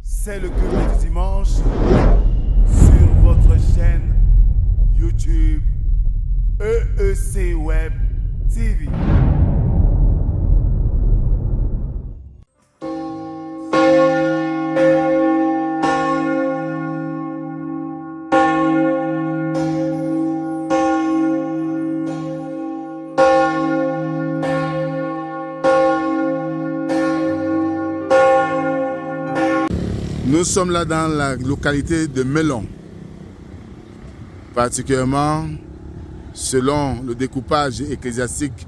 C'est le culte du dimanche sur votre chaîne YouTube EEC Web TV. Nous sommes là dans la localité de Melon, particulièrement selon le découpage ecclésiastique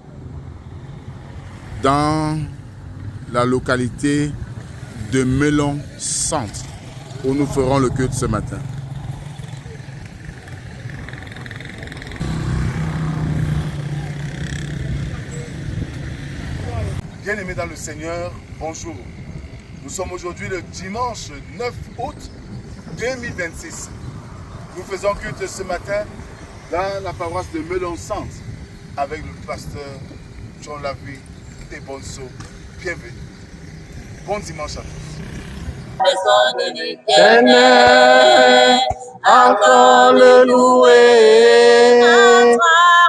dans la localité de Melon Centre, où nous ferons le culte ce matin. Bien-aimés dans le Seigneur, bonjour. Nous sommes aujourd'hui le dimanche 9 août 2026. Nous faisons culte ce matin dans la paroisse de Melon Centre avec le pasteur John Lavie et Bonso. Bienvenue. Bon dimanche à tous. Maison de l'Éternel, entrons le louer,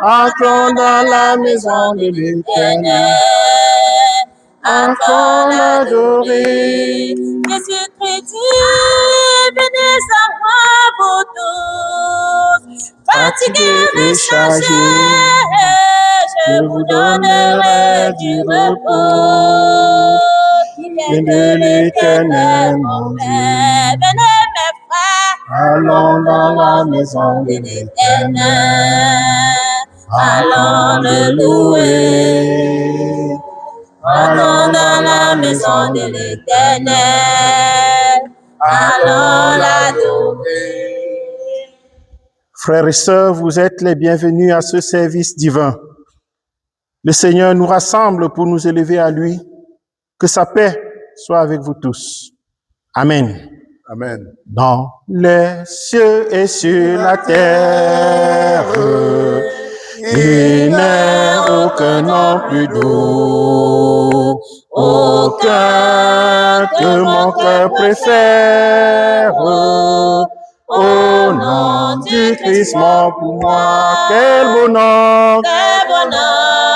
entrons dans la maison de l'Éternel. Entrons l'adorer. Jésus-Christ dit, venez à moi, vous tous, fatigués et chargés, je vous donnerai du repos. Viens de l'Éternel, mon Dieu. Venez, mes frères, allons dans la maison de l'Éternel, allons le louer. Allons dans la maison de l'Éternel, allons l'adorer. Frères et sœurs, vous êtes les bienvenus à ce service divin. Le Seigneur nous rassemble pour nous élever à lui. Que sa paix soit avec vous tous. Amen. Amen. Dans les cieux et sur la terre, il n'est aucun nom plus doux, aucun que mon cœur préfère. Au nom du Christ mort pour moi, quel beau nom, Quel bon nom,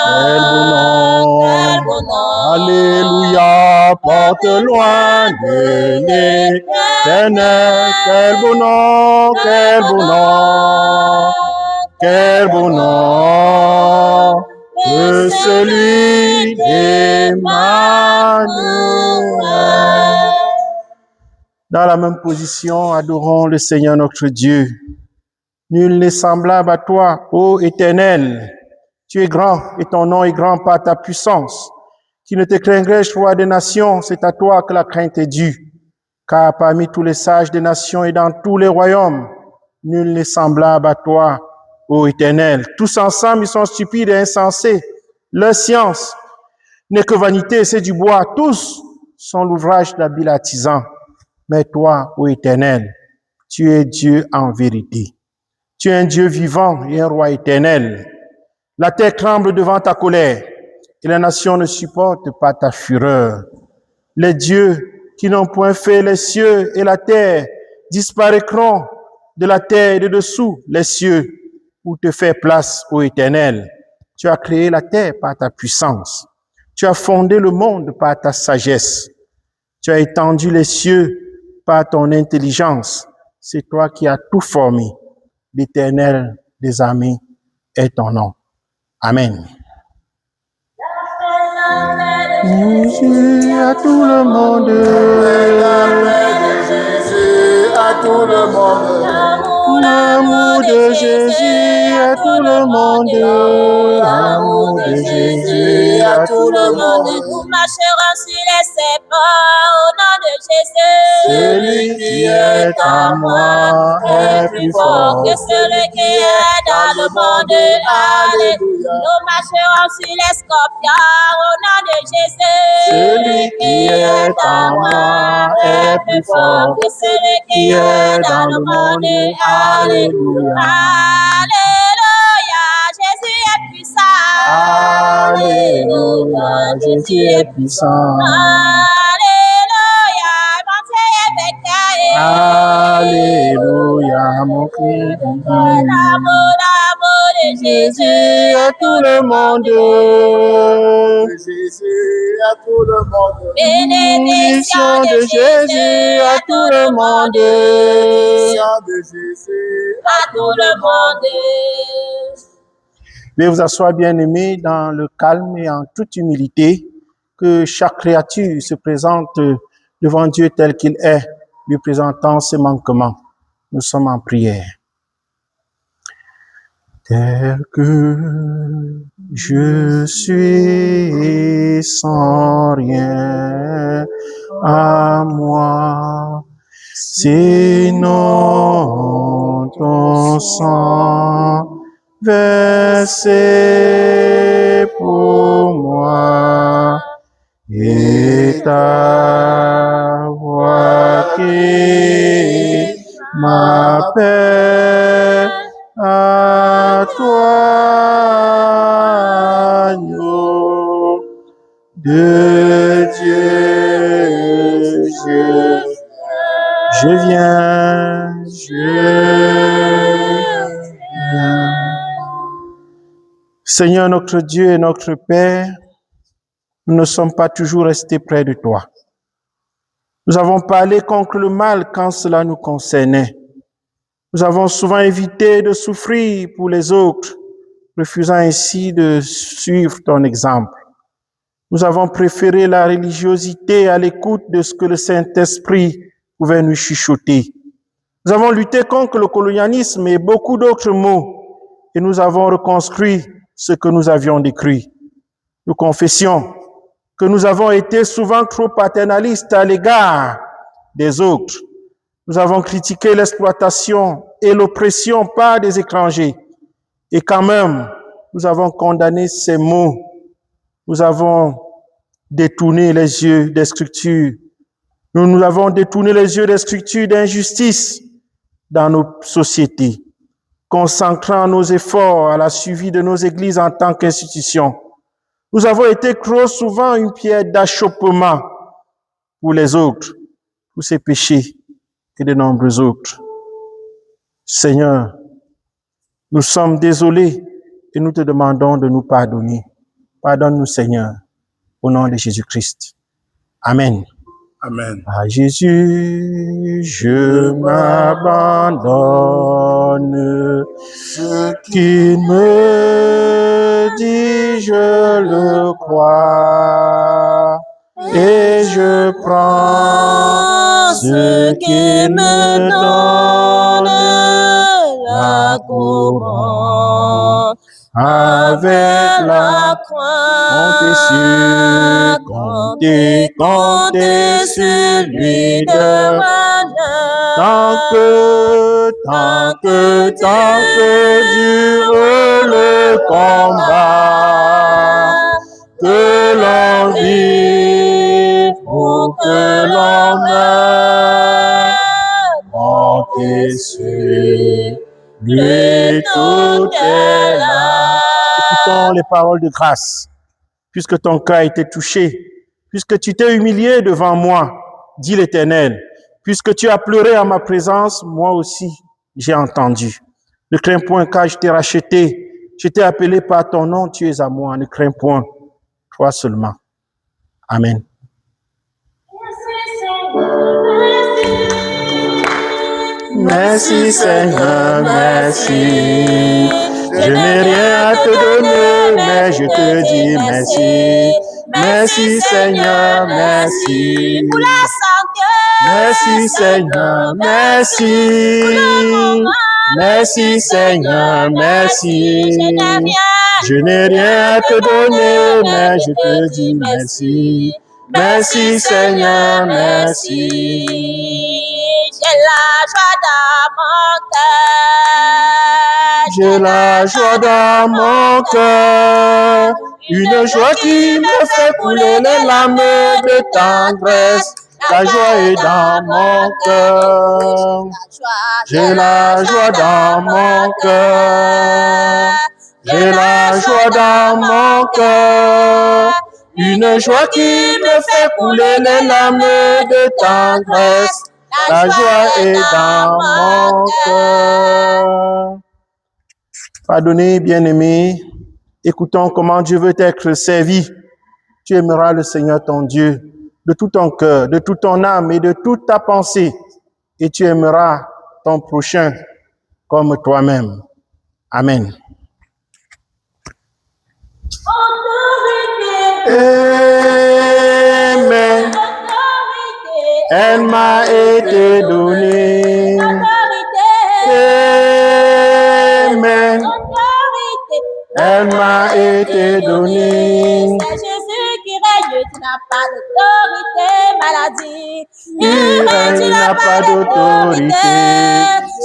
quel beau nom, quel bon nom. Alléluia, porte loin de l'Éternel, quel beau nom, quel beau nom. Quel beau nom que celui d'Emmanuel. Dans la même position, adorons le Seigneur notre Dieu. Nul n'est semblable à toi, ô Éternel. Tu es grand et ton nom est grand par ta puissance. Qui ne te craindrais-je, roi des nations, c'est à toi que la crainte est due. Car parmi tous les sages des nations et dans tous les royaumes, nul n'est semblable à toi, ô Éternel. Tous ensemble, ils sont stupides et insensés. Leur science n'est que vanité, c'est du bois. Tous sont l'ouvrage d'habiles artisans. Mais toi, ô Éternel, tu es Dieu en vérité. Tu es un Dieu vivant et un roi éternel. La terre tremble devant ta colère et les nations ne supportent pas ta fureur. Les dieux qui n'ont point fait les cieux et la terre disparaîtront de la terre et de dessous les cieux pour te faire place, ô Éternel. Tu as créé la terre par ta puissance. Tu as fondé le monde par ta sagesse. Tu as étendu les cieux par ton intelligence. C'est toi qui as tout formé. L'Éternel des armées est ton nom. Amen. Jésus à tout le monde. Jésus à tout le monde. L'amour de Jésus à tout le monde. L'amour de Jésus à tout le monde. Nous marcherons sur les serpents au nom de Jésus. Celui qui est en moi est plus fort que celui qui est dans le monde. Alléluia. Nous marcherons sur les scorpions au nom de Jésus. Celui qui est en moi est plus fort que celui qui est dans le monde. Alléluia. Alléluia. Jésus est puissant. Alléluia, Jésus est puissant. Alléluia, mon Christ. L'amour de Jésus À tout le monde. Jésus à tout le monde. Bénédiction de Jésus à tout le monde. Bénédiction de Jésus à tout le monde. Veuillez vous asseoir, bien-aimés, dans le calme et en toute humilité, que chaque créature se présente devant Dieu tel qu'il est, lui présentant ses manquements. Nous sommes en prière. Tel que je suis sans rien à moi, sinon ton sang versé pour moi et ta voix qui m'appelle à toi, agneau de Dieu, je viens. Seigneur notre Dieu et notre Père, nous ne sommes pas toujours restés près de toi. Nous avons parlé contre le mal quand cela nous concernait. Nous avons souvent évité de souffrir pour les autres, refusant ainsi de suivre ton exemple. Nous avons préféré la religiosité à l'écoute de ce que le Saint-Esprit pouvait nous chuchoter. Nous avons lutté contre le colonialisme et beaucoup d'autres maux, et nous avons reconstruit ce que nous avions détruit. Nous confessions que nous avons été souvent trop paternalistes à l'égard des autres. Nous avons critiqué l'exploitation et l'oppression par des étrangers. Et quand même, nous avons condamné ces maux. Nous avons détourné les yeux des Scriptures. Nous avons détourné les yeux des Scriptures d'injustice dans nos sociétés, consacrant nos efforts à la suivi de nos églises en tant qu'institution. Nous avons été trop souvent une pierre d'achoppement pour les autres, pour ces péchés et de nombreux autres. Seigneur, nous sommes désolés et nous te demandons de nous pardonner. Pardonne-nous, Seigneur, au nom de Jésus-Christ. Amen. Amen. À Jésus, je m'abandonne. Ce qu'il me dit, je le crois. Et je prends ce qu'il me donne, la couronne. Avec la croix, comptez sur lui de tant que dure le combat, que l'on vive ou que l'on meure, comptez sur lui tout est là. Écoutons les paroles de grâce. Puisque ton cœur a été touché, puisque tu t'es humilié devant moi, dit l'Éternel, puisque tu as pleuré en ma présence, moi aussi j'ai entendu. Ne crains point car je t'ai racheté, je t'ai appelé par ton nom, tu es à moi, ne crains point, crois seulement. Amen. Merci Seigneur, merci. Je n'ai rien à te donner, mais je te dis merci. Merci Seigneur, merci. Pour la santé. Merci Seigneur, merci. Merci Seigneur, merci. Je n'ai rien à te donner, mais je te dis merci. Merci Seigneur, merci. J'ai la joie dans mon cœur. J'ai la joie dans mon cœur, une joie qui me fait couler les larmes de tendresse. La joie est dans mon cœur. J'ai la joie dans mon cœur. J'ai la joie dans mon cœur, une joie qui me fait couler les larmes de tendresse. La joie est dans mon cœur. Pardonnez, bien-aimés, écoutons comment Dieu veut être servi. Tu aimeras le Seigneur ton Dieu de tout ton cœur, de toute ton âme et de toute ta pensée. Et tu aimeras ton prochain comme toi-même. Amen. Amen. Elle m'a été donnée. Amen. Elle m'a été donnée. C'est Jésus qui règne, tu n'as pas d'autorité, maladie. Il règne, il n'a pas d'autorité.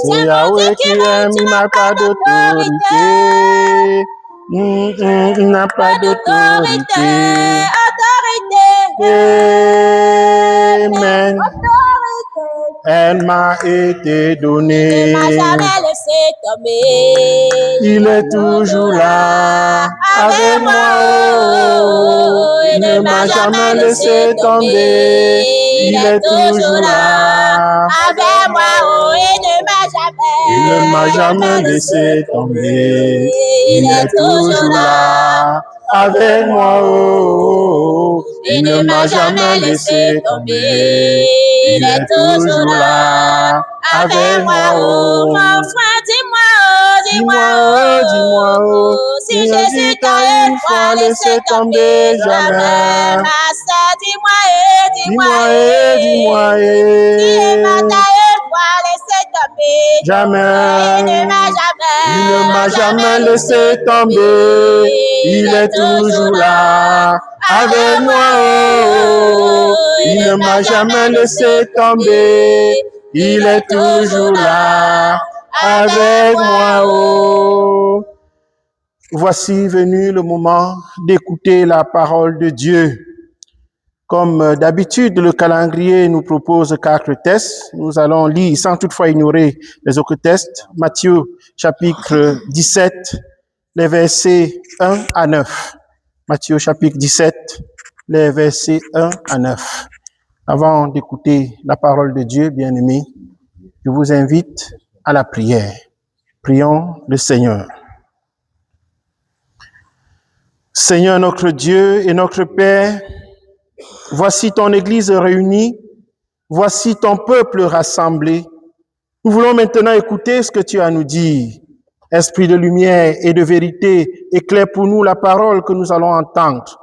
C'est Yahweh qui règne, il n'a pas d'autorité. Il n'a pas d'autorité. Amen. Elle m'a été donnée. Il ne m'a jamais laissé tomber. Il est toujours là avec moi. Oh. Il ne m'a jamais laissé tomber. Il est toujours là avec moi. Oh. Il ne m'a jamais laissé tomber. Il est toujours là avec moi. Oh. Il ne m'a jamais laissé tomber. Il est toujours là avec moi. Oh. Mon frère, dis-moi, oh. Si Jésus t'a une fois laissé tomber, jamais. Ma sœur, dis-moi, dis-moi. Si ma taille une fois laissé tomber, Jamais. Il ne m'a jamais laissé tomber. Il est toujours là avec moi. Oh. Il ne m'a jamais laissé tomber. Il est toujours là avec moi. Oh. Voici venu le moment d'écouter la parole de Dieu. Comme d'habitude, le calendrier nous propose 4 tests. Nous allons lire, sans toutefois ignorer les autres tests, Matthieu chapitre 17, les versets 1 à 9. Matthieu chapitre 17, les versets 1 à 9. Avant d'écouter la parole de Dieu, bien-aimés, je vous invite à la prière. Prions le Seigneur. Seigneur notre Dieu et notre Père, voici ton Église réunie, voici ton peuple rassemblé. Nous voulons maintenant écouter ce que tu as à nous dire. Esprit de lumière et de vérité, éclaire pour nous la parole que nous allons entendre.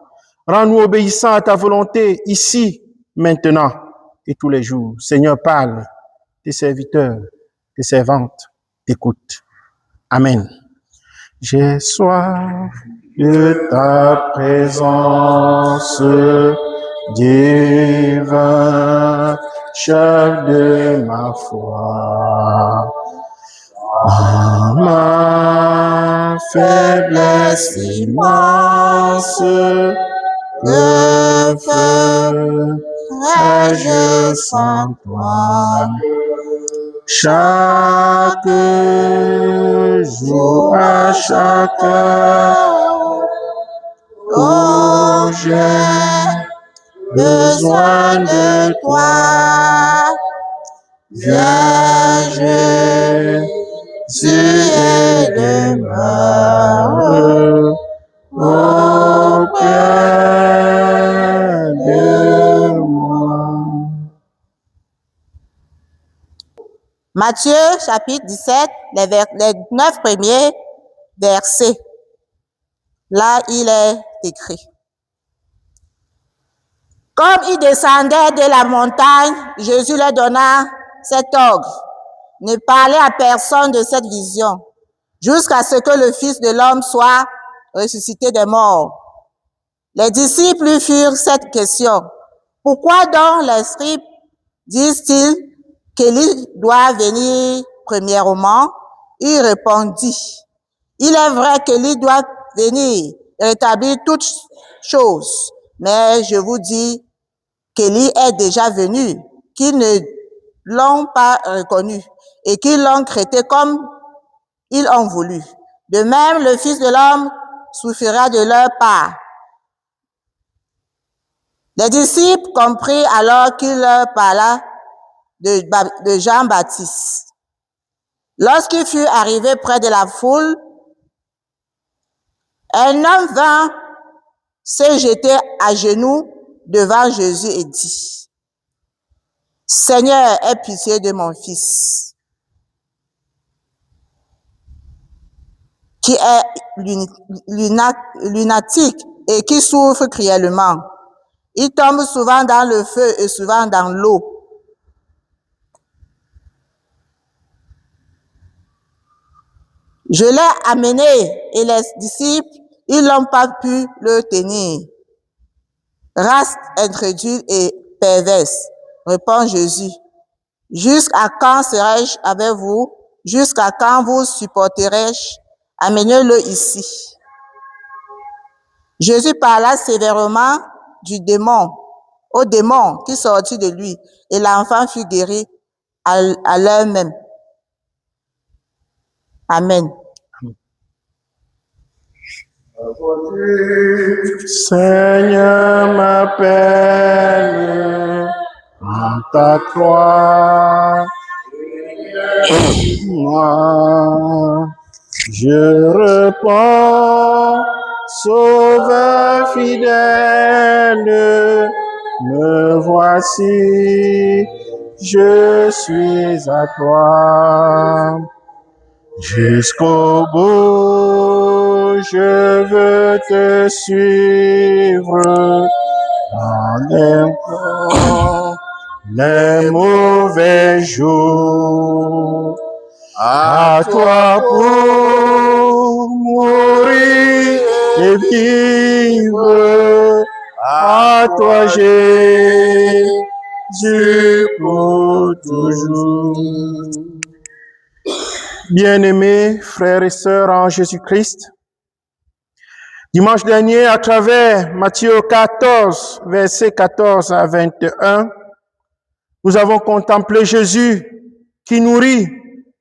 Rends-nous obéissants à ta volonté ici, maintenant et tous les jours. Seigneur, parle, tes serviteurs, tes servantes, écoute. Amen. J'ai soif de ta présence, divin, chef de ma foi. Ma faiblesse immense, que ferais-je sans toi? Chaque jour, à chaque heure, oh, j'ai besoin de toi. Viens, Jésus, et demeure auprès de moi. Matthieu chapitre 17, les 9 premiers versets. Là, il est écrit. Comme il descendait de la montagne, Jésus leur donna cet ordre. Ne parlez à personne de cette vision, jusqu'à ce que le Fils de l'homme soit ressuscité des morts. Les disciples lui firent cette question. Pourquoi donc les scribes disent-ils qu'Élie doit venir premièrement? Il répondit, il est vrai qu'Élie doit venir et rétablir toutes choses, mais je vous dis qu'Élie est déjà venu, qu'ils ne l'ont pas reconnu et qu'ils l'ont traité comme ils ont voulu. De même, le Fils de l'homme souffrira de leur part. Les disciples comprirent alors qu'il leur parla de Jean-Baptiste. Lorsqu'il fut arrivé près de la foule, un homme vint se jeter à genoux devant Jésus et dit, « Seigneur, aie pitié de mon fils, qui est lunatique et qui souffre cruellement. Il tombe souvent dans le feu et souvent dans l'eau. Je l'ai amené et les disciples, ils n'ont pas pu le tenir. » Race incrédule et perverse, répond Jésus. Jusqu'à quand serai-je avec vous? Jusqu'à quand vous supporterai-je? Amenez-le ici. Jésus parla sévèrement au démon qui sortit de lui, et l'enfant fut guéri à l'heure même. Amen. Seigneur, m'appelle à ta croix. Moi, je réponds, Sauveur fidèle, me voici, je suis à toi. Jusqu'au bout, je veux te suivre dans les mauvais jours. À toi pour mourir et vivre, à toi Jésus pour toujours. Bien-aimés frères et sœurs en Jésus-Christ, dimanche dernier, à travers Matthieu 14, versets 14 à 21, nous avons contemplé Jésus qui nourrit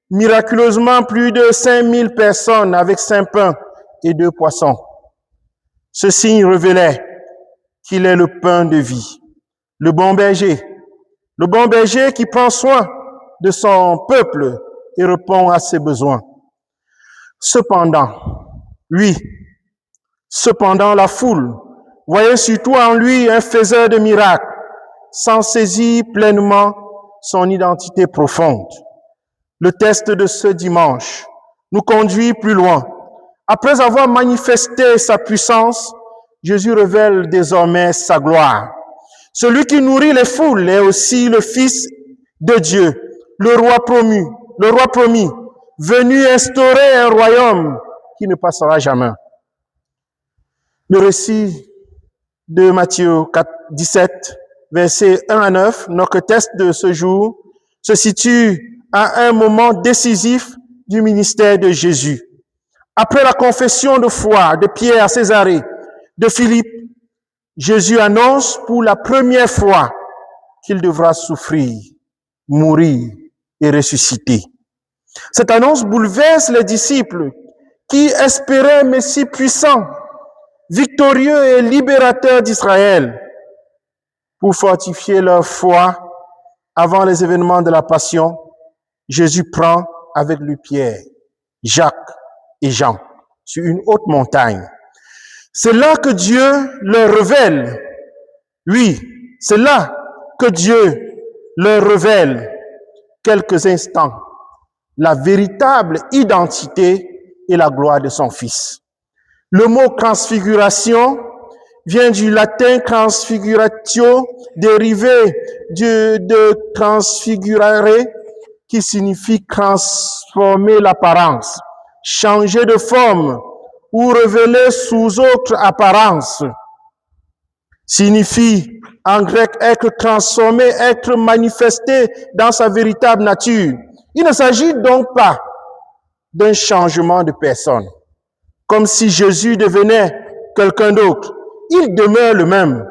miraculeusement plus de 5000 personnes avec 5 pains et 2 poissons. Ce signe révélait qu'il est le pain de vie, le bon berger qui prend soin de son peuple et répond à ses besoins. Cependant, la foule voyait surtout en lui un faiseur de miracles, sans saisir pleinement son identité profonde. Le test de ce dimanche nous conduit plus loin. Après avoir manifesté sa puissance, Jésus révèle désormais sa gloire. Celui qui nourrit les foules est aussi le Fils de Dieu, le roi promis, venu instaurer un royaume qui ne passera jamais. Le récit de Matthieu 17, versets 1 à 9, notre texte de ce jour, se situe à un moment décisif du ministère de Jésus. Après la confession de foi de Pierre à Césarée, de Philippe, Jésus annonce pour la première fois qu'il devra souffrir, mourir et ressusciter. Cette annonce bouleverse les disciples qui espéraient un Messie puissant, victorieux et libérateur d'Israël. Pour fortifier leur foi avant les événements de la Passion, Jésus prend avec lui Pierre, Jacques et Jean sur une haute montagne. C'est là que Dieu leur révèle. Oui, c'est là que Dieu leur révèle quelques instants la véritable identité et la gloire de son Fils. Le mot transfiguration vient du latin transfiguratio, dérivé de transfigurare, qui signifie transformer l'apparence, changer de forme ou révéler sous autre apparence. Signifie en grec être transformé, être manifesté dans sa véritable nature. Il ne s'agit donc pas d'un changement de personne, comme si Jésus devenait quelqu'un d'autre. Il demeure le même,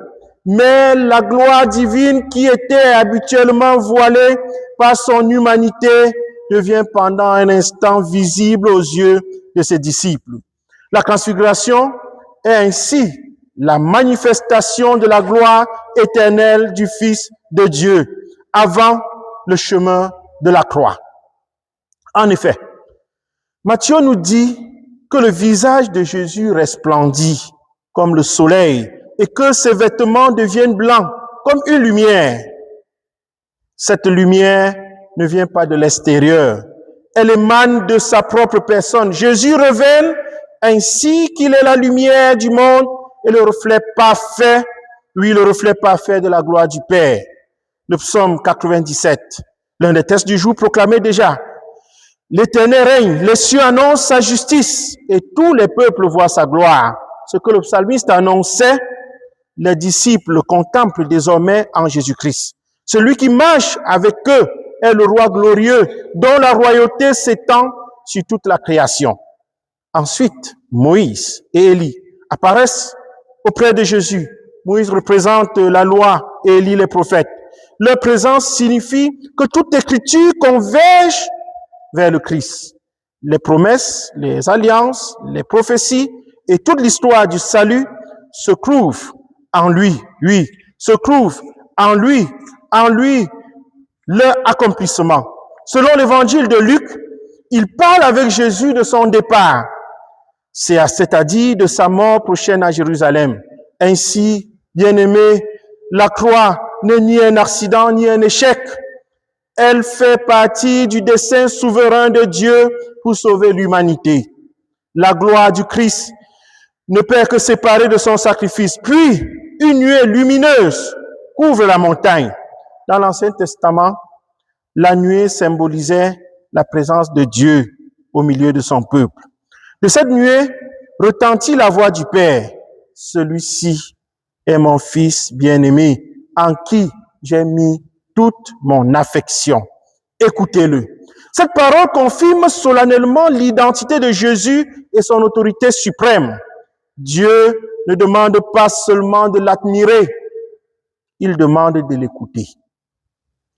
mais la gloire divine qui était habituellement voilée par son humanité devient pendant un instant visible aux yeux de ses disciples. La transfiguration est ainsi la manifestation de la gloire éternelle du Fils de Dieu avant le chemin de la croix. En effet, Matthieu nous dit que le visage de Jésus resplendit comme le soleil et que ses vêtements deviennent blancs comme une lumière. Cette lumière ne vient pas de l'extérieur, elle émane de sa propre personne. Jésus révèle ainsi qu'il est la lumière du monde et le reflet parfait, le reflet parfait de la gloire du Père. Le psaume 97, l'un des textes du jour proclamait déjà: l'Éternel règne, les cieux annoncent sa justice et tous les peuples voient sa gloire. Ce que le psalmiste annonçait, les disciples le contemplent désormais en Jésus-Christ. Celui qui marche avec eux est le roi glorieux dont la royauté s'étend sur toute la création. Ensuite, Moïse et Élie apparaissent auprès de Jésus. Moïse représente la loi et Élie les prophètes. Leur présence signifie que toute écriture converge vers le Christ. Les promesses, les alliances, les prophéties et toute l'histoire du salut se trouvent en lui, se trouvent en lui, leur accomplissement. Selon l'évangile de Luc, il parle avec Jésus de son départ, c'est-à-dire de sa mort prochaine à Jérusalem. Ainsi, bien-aimé, la croix n'est ni un accident ni un échec. Elle fait partie du dessein souverain de Dieu pour sauver l'humanité. La gloire du Christ ne peut que séparer de son sacrifice. Puis, une nuée lumineuse couvre la montagne. Dans l'Ancien Testament, la nuée symbolisait la présence de Dieu au milieu de son peuple. De cette nuée retentit la voix du Père. Celui-ci est mon Fils bien-aimé, en qui j'ai mis toute mon affection. Écoutez-le. Cette parole confirme solennellement l'identité de Jésus et son autorité suprême. Dieu ne demande pas seulement de l'admirer, il demande de l'écouter.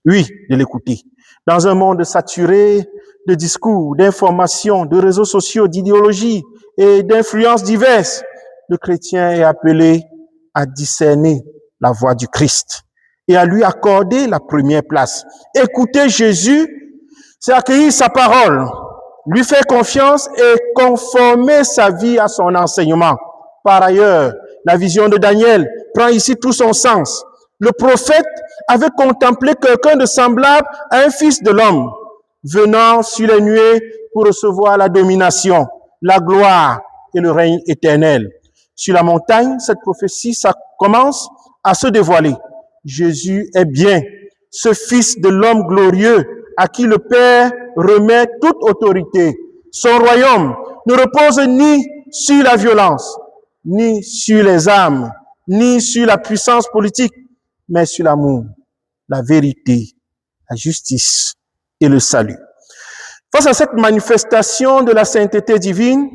Oui, de l'écouter. Dans un monde saturé de discours, d'informations, de réseaux sociaux, d'idéologies et d'influences diverses, le chrétien est appelé à discerner la voix du Christ et à lui accorder la première place. Écouter Jésus, c'est accueillir sa parole, lui faire confiance et conformer sa vie à son enseignement. Par ailleurs, la vision de Daniel prend ici tout son sens. Le prophète avait contemplé quelqu'un de semblable à un fils de l'homme, venant sur les nuées pour recevoir la domination, la gloire et le règne éternel. Sur la montagne, cette prophétie, ça commence à se dévoiler. Jésus est bien ce fils de l'homme glorieux à qui le Père remet toute autorité. Son royaume ne repose ni sur la violence, ni sur les armes, ni sur la puissance politique, mais sur l'amour, la vérité, la justice et le salut. Face à cette manifestation de la sainteté divine,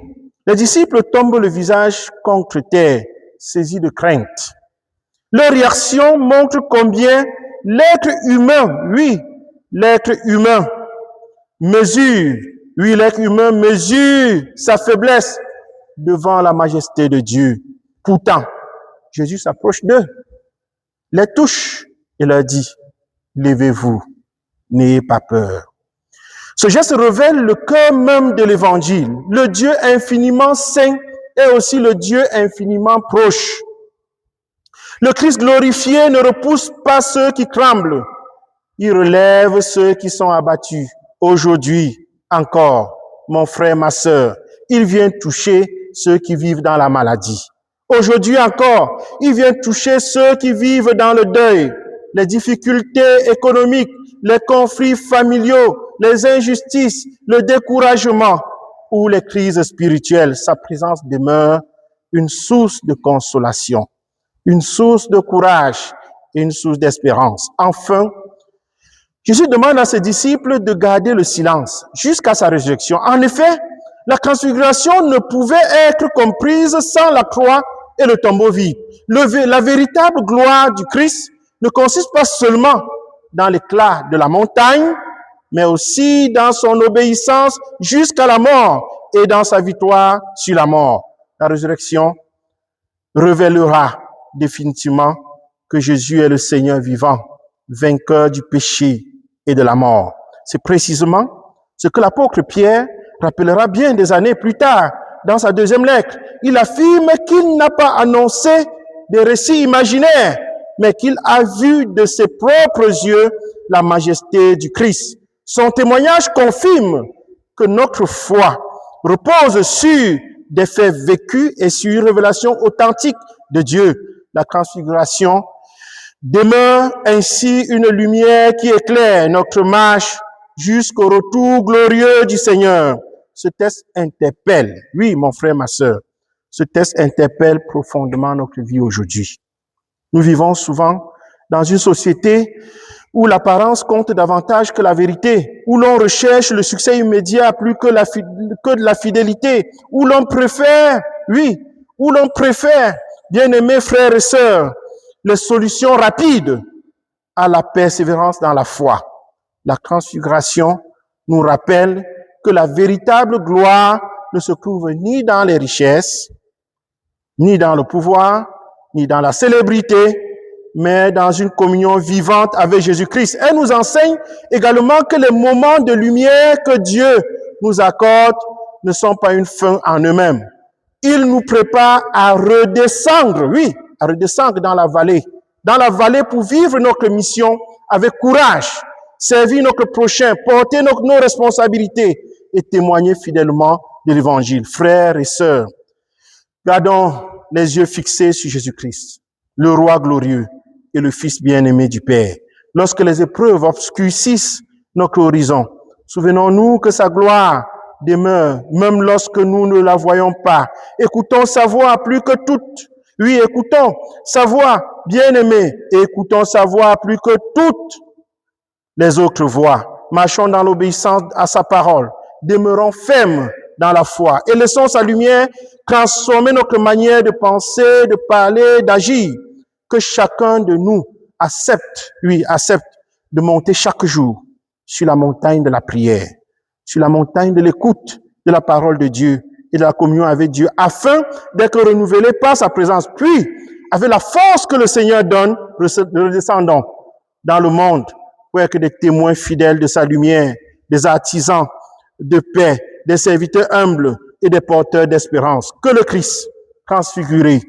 les disciples tombent le visage contre terre, saisis de crainte. Leur réaction montre combien l'être humain, mesure sa faiblesse devant la majesté de Dieu. Pourtant, Jésus s'approche d'eux, les touche et leur dit: levez-vous, n'ayez pas peur. Ce geste révèle le cœur même de l'évangile. Le Dieu infiniment saint est aussi le Dieu infiniment proche. Le Christ glorifié ne repousse pas ceux qui tremblent. Il relève ceux qui sont abattus. Aujourd'hui encore, mon frère, ma sœur, il vient toucher ceux qui vivent dans la maladie. Aujourd'hui encore, il vient toucher ceux qui vivent dans le deuil, les difficultés économiques, les conflits familiaux, les injustices, le découragement ou les crises spirituelles. Sa présence demeure une source de consolation, une source de courage et une source d'espérance. Enfin, Jésus demande à ses disciples de garder le silence jusqu'à sa résurrection. En effet, la transfiguration ne pouvait être comprise sans la croix et le tombeau vide. La véritable gloire du Christ ne consiste pas seulement dans l'éclat de la montagne, mais aussi dans son obéissance jusqu'à la mort et dans sa victoire sur la mort. La résurrection révélera définitivement que Jésus est le Seigneur vivant, vainqueur du péché et de la mort. C'est précisément ce que l'apôtre Pierre rappellera bien des années plus tard dans sa deuxième lettre. Il affirme qu'il n'a pas annoncé des récits imaginaires, mais qu'il a vu de ses propres yeux la majesté du Christ. Son témoignage confirme que notre foi repose sur des faits vécus et sur une révélation authentique de Dieu. La transfiguration demeure ainsi une lumière qui éclaire notre marche jusqu'au retour glorieux du Seigneur. Ce texte interpelle, oui, mon frère, ma sœur, ce texte interpelle profondément notre vie aujourd'hui. Nous vivons souvent dans une société où l'apparence compte davantage que la vérité, où l'on recherche le succès immédiat plus que de la fidélité, où l'on préfère, bien-aimés frères et sœurs, les solutions rapides à la persévérance dans la foi. La transfiguration nous rappelle que la véritable gloire ne se trouve ni dans les richesses, ni dans le pouvoir, ni dans la célébrité, mais dans une communion vivante avec Jésus-Christ. Elle nous enseigne également que les moments de lumière que Dieu nous accorde ne sont pas une fin en eux-mêmes. Il nous prépare à redescendre, dans la vallée pour vivre notre mission avec courage, servir notre prochain, porter nos responsabilités et témoigner fidèlement de l'Évangile. Frères et sœurs, gardons les yeux fixés sur Jésus-Christ, le roi glorieux et le Fils bien-aimé du Père. Lorsque les épreuves obscurcissent notre horizon, souvenons-nous que sa gloire demeure, même lorsque nous ne la voyons pas. Écoutons sa voix plus que toute. Oui, écoutons sa voix bien-aimée et écoutons sa voix plus que toutes les autres voix. Marchons dans l'obéissance à sa parole. Demeurons fermes dans la foi et laissons sa lumière transformer notre manière de penser, de parler, d'agir. Que chacun de nous accepte de monter chaque jour sur la montagne de la prière, sur la montagne de l'écoute de la parole de Dieu et de la communion avec Dieu, afin d'être renouvelé par sa présence. Puis, avec la force que le Seigneur donne, redescendons dans le monde pour être des témoins fidèles de sa lumière, des artisans de paix, des serviteurs humbles et des porteurs d'espérance. Que le Christ transfiguré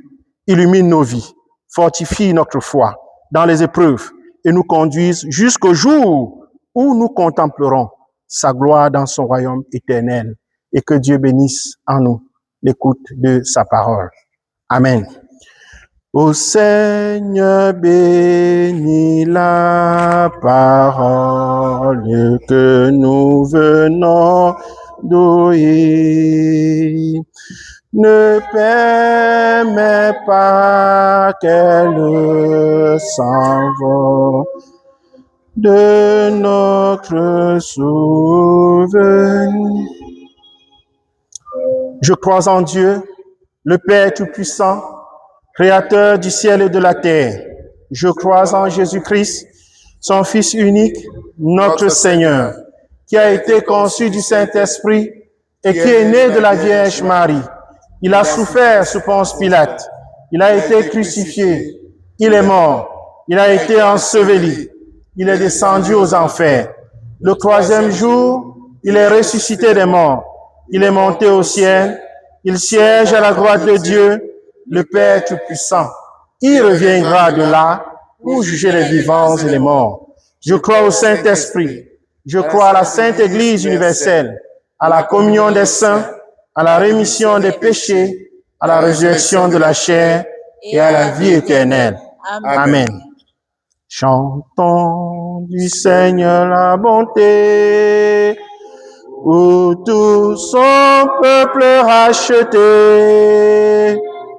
illumine nos vies, fortifie notre foi dans les épreuves et nous conduise jusqu'au jour où nous contemplerons sa gloire dans son royaume éternel. Et que Dieu bénisse en nous l'écoute de sa parole. Amen. Ô Seigneur, bénis la parole que nous venons d'oïr. Ne permets pas qu'elle s'envole de notre souvenir. Je crois en Dieu, le Père Tout-Puissant, Créateur du ciel et de la terre. Je crois en Jésus-Christ, son Fils unique, notre Seigneur, qui a été conçu du Saint-Esprit et qui est né de la Vierge Marie. Il a souffert sous Ponce Pilate. Il a été crucifié. Il est mort. Il a été enseveli. Il est descendu aux enfers. Le troisième jour, il est ressuscité des morts. Il est monté au ciel. Il siège à la droite de Dieu, le Père Tout-Puissant. Il reviendra de là pour juger les vivants et les morts. Je crois au Saint-Esprit. Je crois à la Sainte Église universelle, à la communion des saints, à la rémission des péchés, à la résurrection de la chair et à la vie éternelle. Amen. Chantons du Seigneur la bonté, où tout son peuple racheté,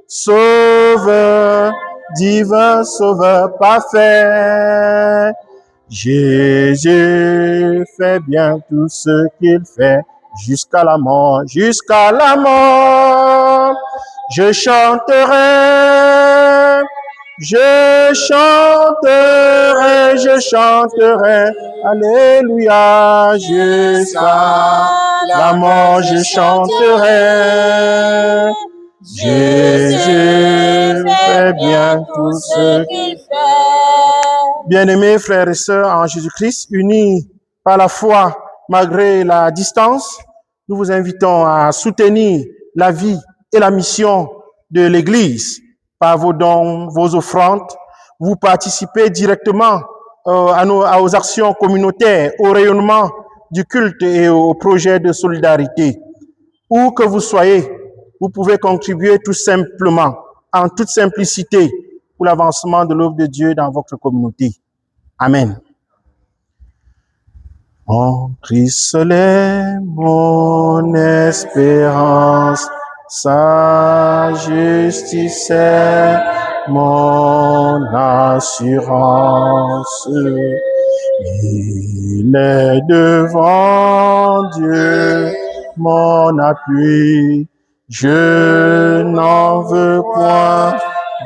Sauveur, divin Sauveur parfait. Jésus fait bien tout ce qu'il fait jusqu'à la mort, jusqu'à la mort. Je chanterai Je chanterai, alléluia, jusqu'à la mort, je chanterai. Jésus fait bien tout ce qu'il fait. Bien-aimés frères et sœurs en Jésus-Christ, unis par la foi malgré la distance, nous vous invitons à soutenir la vie et la mission de l'Église par vos dons, vos offrandes. Vous participez directement aux actions communautaires, au rayonnement du culte et au projet de solidarité. Où que vous soyez, vous pouvez contribuer tout simplement, en toute simplicité, pour l'avancement de l'œuvre de Dieu dans votre communauté. Amen. Mon Christ est mon espérance, sa justice est mon assurance. Il est devant Dieu mon appui. Je n'en veux point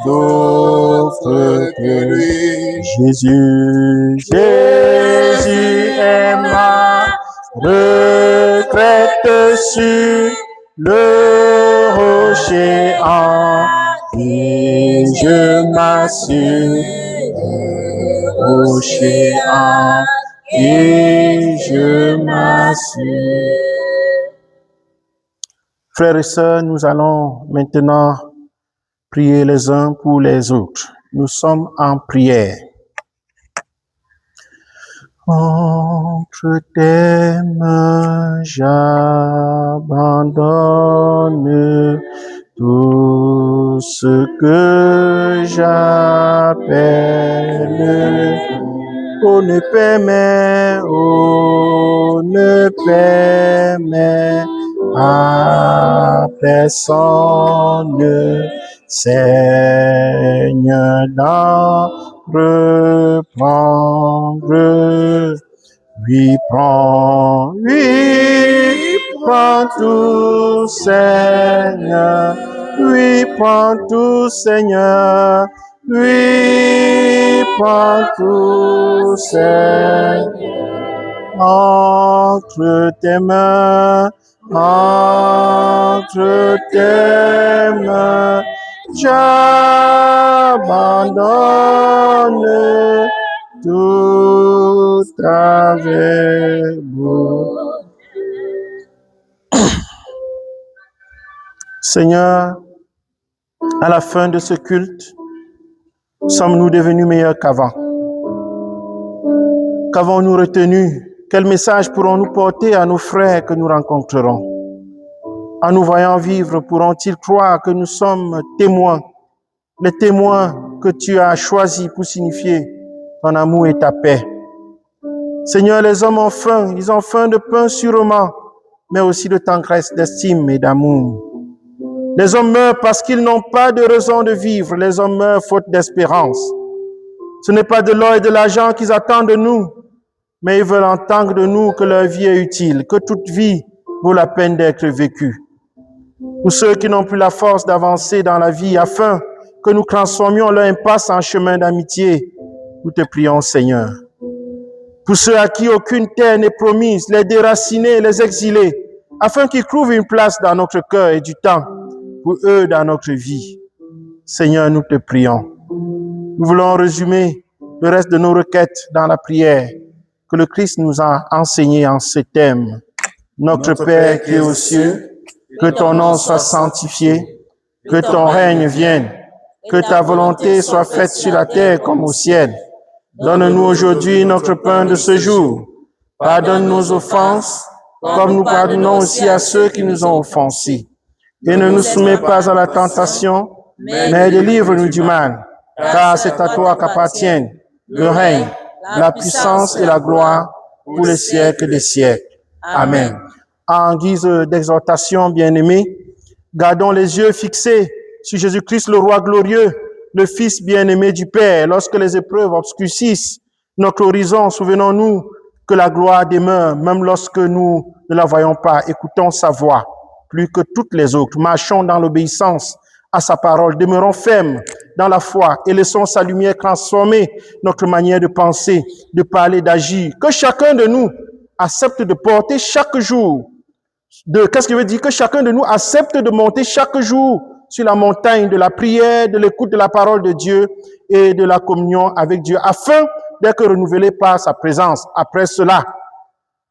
d'autre que lui. Jésus est ma retraite sur le rocher en qui je m'assure. Rocher en qui je m'assure. Frères et sœurs, nous allons maintenant prier les uns pour les autres. Nous sommes en prière. Entre tes mains, j'abandonne tout ce que j'appelle. Oh, ne permets à personne, Seigneur, d'en reprendre. Oui, prends tout, Seigneur. Oui, prends tout, Seigneur. Oui, prends tout, Seigneur. Entre tes mains, j'abandonne tout avec vous. Seigneur, à la fin de ce culte, sommes-nous devenus meilleurs qu'avant? Qu'avons-nous retenu? Quel message pourrons-nous porter à nos frères que nous rencontrerons? En nous voyant vivre, pourront-ils croire que nous sommes témoins, les témoins que tu as choisis pour signifier ton amour et ta paix? Seigneur, les hommes ont faim, ils ont faim de pain sûrement, mais aussi de tendresse, d'estime et d'amour. Les hommes meurent parce qu'ils n'ont pas de raison de vivre, les hommes meurent faute d'espérance. Ce n'est pas de l'or et de l'argent qu'ils attendent de nous, mais ils veulent entendre de nous que leur vie est utile, que toute vie vaut la peine d'être vécue. Pour ceux qui n'ont plus la force d'avancer dans la vie, afin que nous transformions leur impasse en chemin d'amitié, nous te prions, Seigneur. Pour ceux à qui aucune terre n'est promise, les déracinés, les exilés, afin qu'ils trouvent une place dans notre cœur et du temps pour eux dans notre vie. Seigneur, nous te prions. Nous voulons résumer le reste de nos requêtes dans la prière que le Christ nous a enseigné en ces thèmes. Notre Père qui est aux cieux, que ton nom soit sanctifié, que ton règne vienne, que ta volonté soit faite sur la terre comme au ciel. Donne-nous aujourd'hui notre pain de ce jour. Pardonne nos offenses, comme nous pardonnons aussi à ceux qui nous ont offensés. Et ne nous soumets pas à la tentation, mais délivre-nous du mal. Car c'est à toi qu'appartiennent le règne, la puissance et la gloire pour les siècles des siècles. Amen. En guise d'exhortation, bien-aimés, gardons les yeux fixés sur Jésus-Christ, le Roi glorieux, le Fils bien-aimé du Père. Lorsque les épreuves obscurcissent notre horizon, souvenons-nous que la gloire demeure, même lorsque nous ne la voyons pas. Écoutons sa voix, plus que toutes les autres. Marchons dans l'obéissance à sa parole. Demeurons fermes dans la foi et laissons sa lumière transformer notre manière de penser, de parler, d'agir. Que chacun de nous accepte de porter chaque jour. Qu'est-ce que veut dire? Que chacun de nous accepte de monter chaque jour sur la montagne de la prière, de l'écoute de la parole de Dieu et de la communion avec Dieu, afin d'être renouvelé par sa présence. Après cela,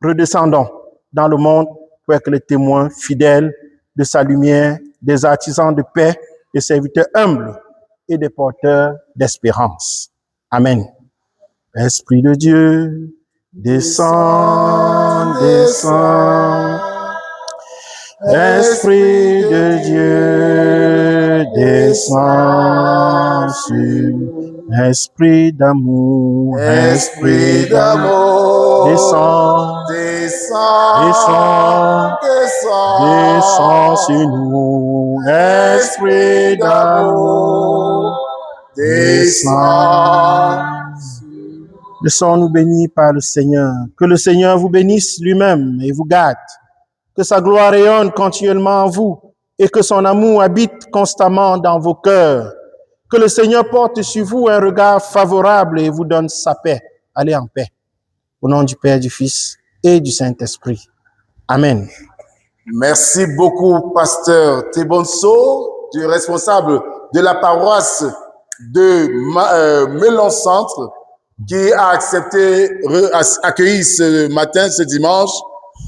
redescendons dans le monde pour être les témoins fidèles de sa lumière, des artisans de paix, des serviteurs humbles et des porteurs d'espérance. Amen. Esprit de Dieu, descends, descends. Esprit de Dieu, descends sur esprit d'amour, Esprit d'amour, descends, descends, descends, descends, descends sur nous, esprit d'amour, descends. Laissons-nous bénis par le Seigneur. Que le Seigneur vous bénisse lui-même et vous garde. Que sa gloire rayonne continuellement en vous et que son amour habite constamment dans vos cœurs. Que le Seigneur porte sur vous un regard favorable et vous donne sa paix. Allez en paix. Au nom du Père, du Fils et du Saint-Esprit. Amen. Merci beaucoup, pasteur Tebonso, du responsable de la paroisse de Melon Centre, qui a accepté, accueilli ce matin, ce dimanche,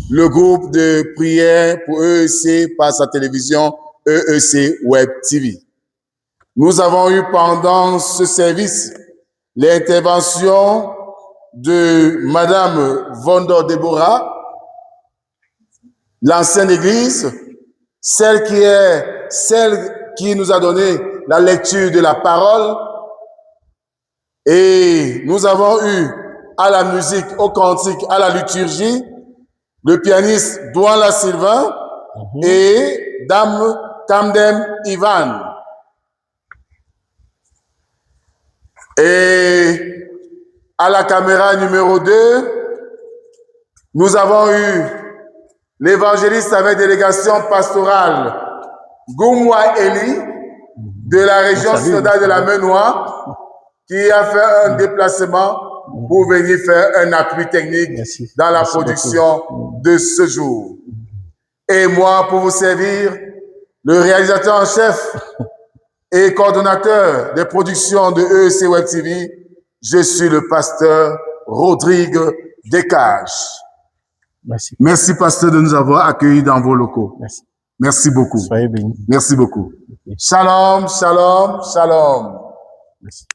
le groupe de prière pour EEC par sa télévision EEC Web TV. Nous avons eu pendant ce service l'intervention de Madame Vondor Deborah, l'ancienne église, celle qui nous a donné la lecture de la parole. Et nous avons eu à la musique, au cantique, à la liturgie, le pianiste Douala Sylvain et Dame Kamdem Ivan. Et à la caméra numéro 2, nous avons eu l'évangéliste avec délégation pastorale Goumwa Eli de la région synodale de la Menoie, qui a fait un déplacement pour venir faire un appui technique dans la production de ce jour. Et moi, pour vous servir, le réalisateur en chef et coordonnateur des productions de EEC Web TV, je suis le pasteur Rodrigue Descages. Merci. Merci, pasteur, de nous avoir accueillis dans vos locaux. Merci. Merci beaucoup. Soyez bénis. Merci beaucoup. Shalom, shalom, shalom. Merci.